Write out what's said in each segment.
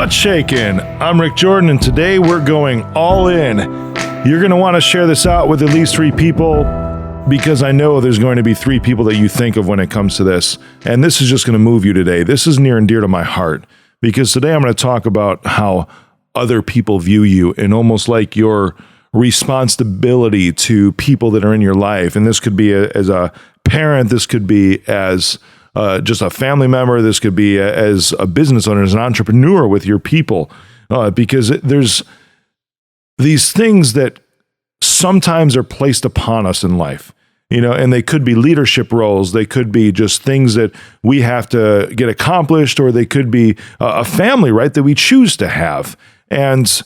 What's shaking? I'm Rick Jordan, and today we're going all in. You're going to want to share this out with at least 3 people, because I know there's going to be 3 people that you think of when it comes to this. And this is just going to move you today. This is near and dear to my heart, because today I'm going to talk about how other people view you and almost like your responsibility to people that are in your life. And this could be as a parent, this could be as just a family member, this could be as a business owner, as an entrepreneur with your people, because there's these things that sometimes are placed upon us in life, and they could be leadership roles, they could be just things that we have to get accomplished, or they could be a family, right, that we choose to have. And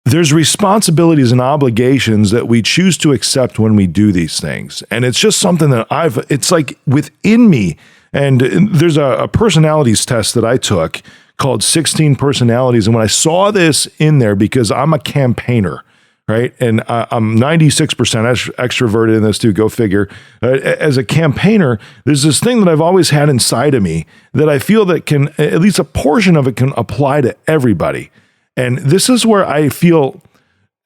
there's responsibilities and obligations that we choose to accept when we do these things. And it's just something that it's like within me. And there's a personalities test that I took called 16 personalities. And when I saw this in there, because I'm a campaigner, right? And I'm 96% extroverted in this too, go figure. As a campaigner, there's this thing that I've always had inside of me that I feel that can, at least a portion of it can apply to everybody. And this is where I feel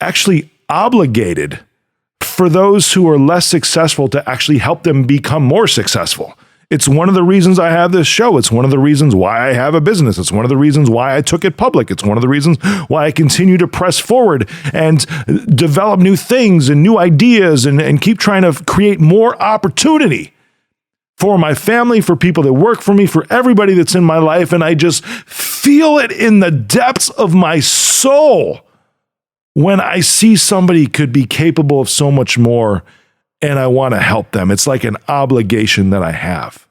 actually obligated for those who are less successful to actually help them become more successful. It's one of the reasons I have this show. It's one of the reasons why I have a business. It's one of the reasons why I took it public. It's one of the reasons why I continue to press forward and develop new things and new ideas and keep trying to create more opportunity for my family, for people that work for me, for everybody that's in my life. And I just feel it in the depths of my soul when I see somebody could be capable of so much more and I want to help them. It's like an obligation that I have.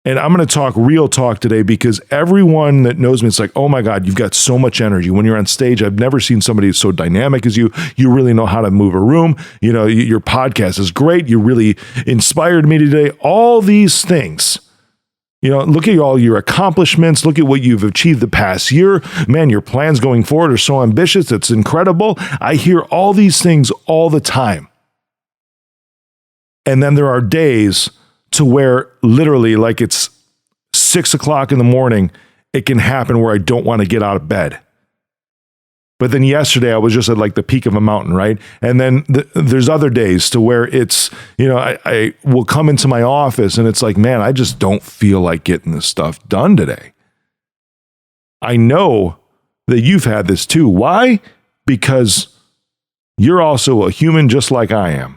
And I'm going to talk real talk today, because everyone that knows me, it's like, oh my God, you've got so much energy. When you're on stage, I've never seen somebody so dynamic as you. You really know how to move a room. Your podcast is great. You really inspired me today. All these things. Look at all your accomplishments. Look at what you've achieved the past year. Man, your plans going forward are so ambitious. It's incredible. I hear all these things all the time. And then there are days to where literally, like it's 6 o'clock in the morning, it can happen where I don't want to get out of bed. But then yesterday I was just at like the peak of a mountain, right? And then there's other days to where it's, I will come into my office and it's like, man, I just don't feel like getting this stuff done today. I know that you've had this too. Why? Because you're also a human just like I am.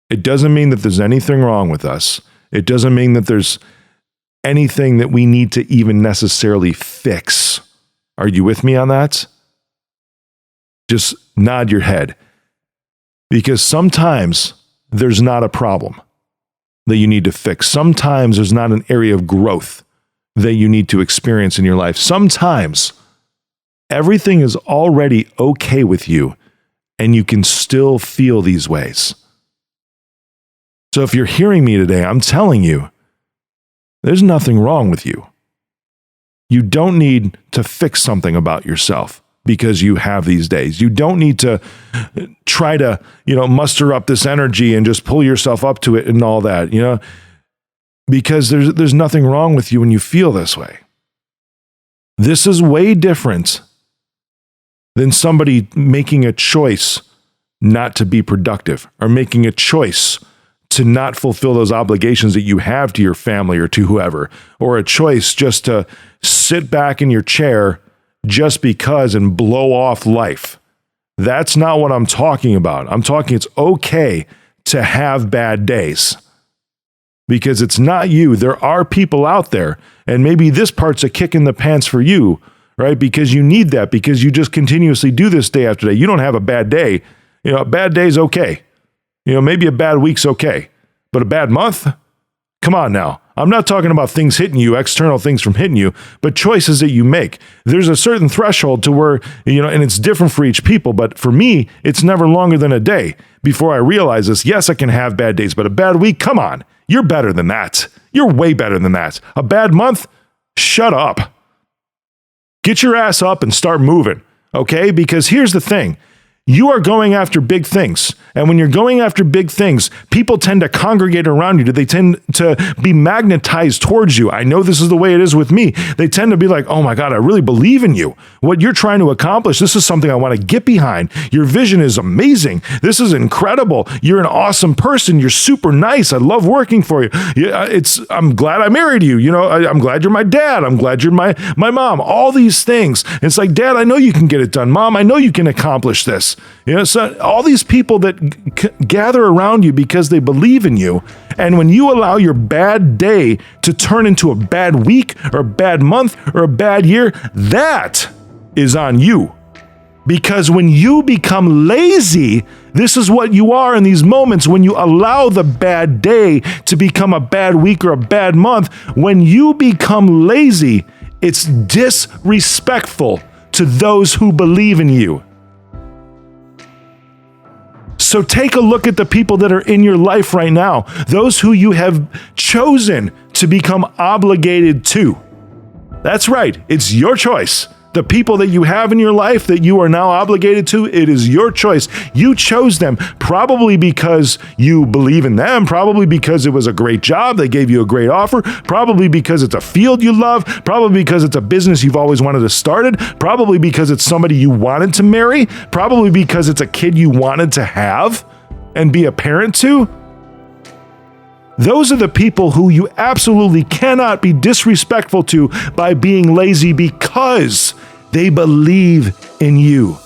It doesn't mean that there's anything wrong with us. It doesn't mean that there's anything that we need to even necessarily fix. Are you with me on that? Just nod your head. Because sometimes there's not a problem that you need to fix. Sometimes there's not an area of growth that you need to experience in your life. Sometimes everything is already okay with you and you can still feel these ways. So if you're hearing me today, I'm telling you, there's nothing wrong with you. You don't need to fix something about yourself because you have these days. You don't need to try to, muster up this energy and just pull yourself up to it and all that, because there's nothing wrong with you when you feel this way. This is way different than somebody making a choice not to be productive or making a choice to not fulfill those obligations that you have to your family or to whoever, or a choice just to sit back in your chair just because and blow off life. That's not what I'm talking about. I'm talking it's okay to have bad days, because it's not you. There are people out there, and maybe this part's a kick in the pants for you, right? Because you need that, because you just continuously do this day after day. You don't have a bad day. A bad day's okay. Maybe a bad week's okay, but a bad month? Come on now. I'm not talking about things hitting you, external things from hitting you, but choices that you make. There's a certain threshold to where, and it's different for each people, but for me, it's never longer than a day before I realize this. Yes, I can have bad days, but a bad week, come on. You're better than that. You're way better than that. A bad month? Shut up. Get your ass up and start moving, okay? Because here's the thing. You are going after big things. And when you're going after big things, people tend to congregate around you. They tend to be magnetized towards you. I know this is the way it is with me. They tend to be like, oh my God, I really believe in you. What you're trying to accomplish, this is something I want to get behind. Your vision is amazing. This is incredible. You're an awesome person. You're super nice. I love working for you. I'm glad I married you. I'm glad you're my dad. I'm glad you're my mom. All these things. It's like, Dad, I know you can get it done. Mom, I know you can accomplish this. So all these people that gather around you because they believe in you. And when you allow your bad day to turn into a bad week or a bad month or a bad year, that is on you. Because when you become lazy, this is what you are in these moments when you allow the bad day to become a bad week or a bad month. When you become lazy, it's disrespectful to those who believe in you. So take a look at the people that are in your life right now, those who you have chosen to become obligated to. That's right, it's your choice. The people that you have in your life that you are now obligated to, it is your choice. You chose them probably because you believe in them, probably because it was a great job, they gave you a great offer, probably because it's a field you love, probably because it's a business you've always wanted to start, probably because it's somebody you wanted to marry, probably because it's a kid you wanted to have and be a parent to. Those are the people who you absolutely cannot be disrespectful to by being lazy because they believe in you.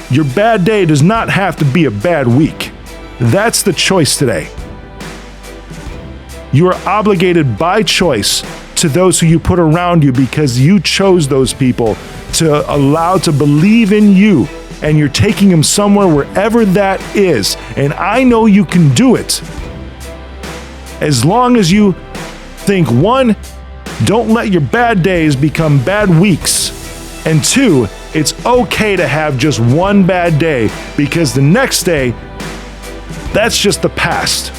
Your bad day does not have to be a bad week. That's the choice today. You are obligated by choice to those who you put around you because you chose those people to allow to believe in you, and you're taking them somewhere wherever that is. And I know you can do it. As long as you think, one, don't let your bad days become bad weeks. And two, it's okay to have just one bad day because the next day, that's just the past.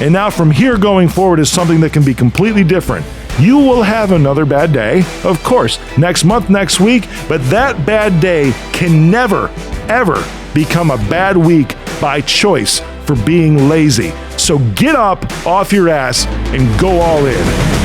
And now from here going forward is something that can be completely different. You will have another bad day, of course, next month, next week, but that bad day can never, ever become a bad week by choice for being lazy. So get up off your ass and go all in.